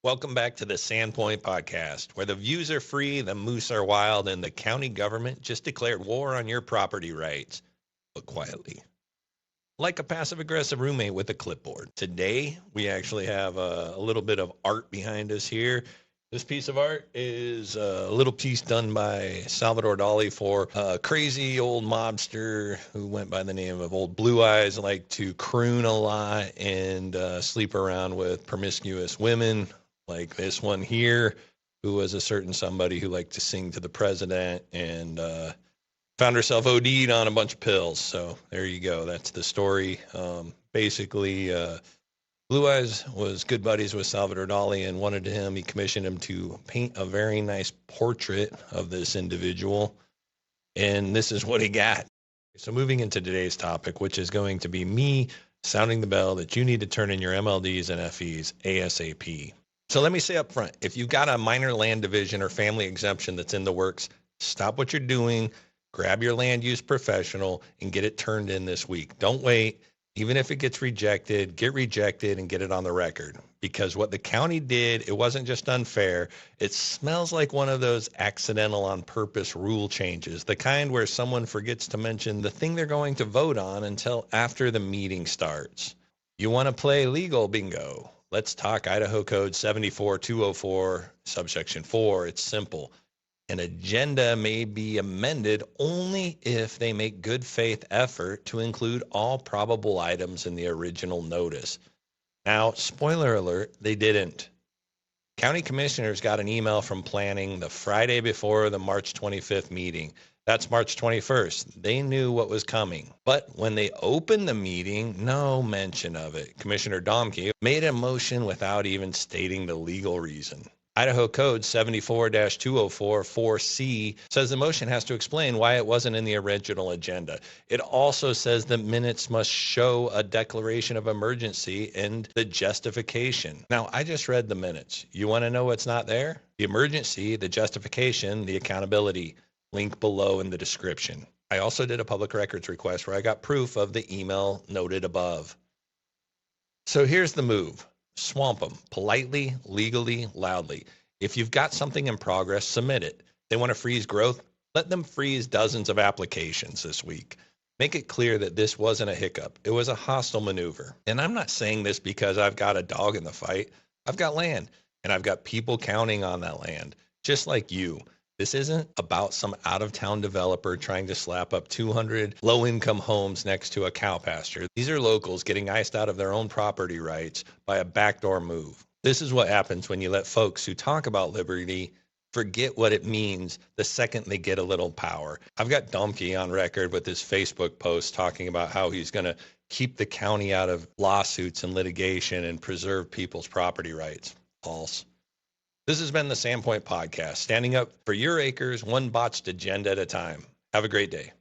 Welcome back to the Sandpoint Podcast, where the views are free, the moose are wild, and the county government just declared war on your property rights, but quietly. Like a passive-aggressive roommate with a clipboard. Today, we actually have a little bit of art behind us here. This piece of art is a little piece done by Salvador Dali for a crazy old mobster who went by the name of Old Blue Eyes, liked to croon a lot and sleep around with promiscuous women, like this one here, who was a certain somebody who liked to sing to the president and found herself OD'd on a bunch of pills. So there you go. That's the story. Basically, Blue Eyes was good buddies with Salvador Dali and wanted him. He commissioned him to paint a very nice portrait of this individual. And this is what he got. So moving into today's topic, which is going to be me sounding the bell that you need to turn in your MLDs and FEs ASAP. So let me say up front, if you've got a minor land division or family exemption that's in the works, stop what you're doing, grab your land use professional, and get it turned in this week. Don't wait. Even if it gets rejected, get rejected and get it on the record. Because what the county did, it wasn't just unfair. It smells like one of those accidental on purpose rule changes, the kind where someone forgets to mention the thing they're going to vote on until after the meeting starts. You want to play legal bingo? Let's talk Idaho Code 74204, subsection 4. It's simple. An agenda may be amended only if they make good faith effort to include all probable items in the original notice. Now, spoiler alert, they didn't. County commissioners got an email from planning the Friday before the March 25th meeting. That's March 21st. They knew what was coming. But when they opened the meeting, no mention of it. Commissioner Domke made a motion without even stating the legal reason. Idaho Code 74-204-4C says the motion has to explain why it wasn't in the original agenda. It also says the minutes must show a declaration of emergency and the justification. Now, I just read the minutes. You want to know what's not there? The emergency, the justification, the accountability. Link below in the description. I also did a public records request where I got proof of the email noted above. So here's the move. Swamp them politely, legally, loudly. If you've got something in progress, submit it. They want to freeze growth? Let them freeze dozens of applications this week. Make it clear that this wasn't a hiccup. It was a hostile maneuver. And I'm not saying this because I've got a dog in the fight. I've got land, and I've got people counting on that land, just like you. This isn't about some out-of-town developer trying to slap up 200 low-income homes next to a cow pasture. These are locals getting iced out of their own property rights by a backdoor move. This is what happens when you let folks who talk about liberty forget what it means the second they get a little power. I've got Domke on record with his Facebook post talking about how he's going to keep the county out of lawsuits and litigation and preserve people's property rights. False. This has been the Sandpoint Podcast, standing up for your acres, one botched agenda at a time. Have a great day.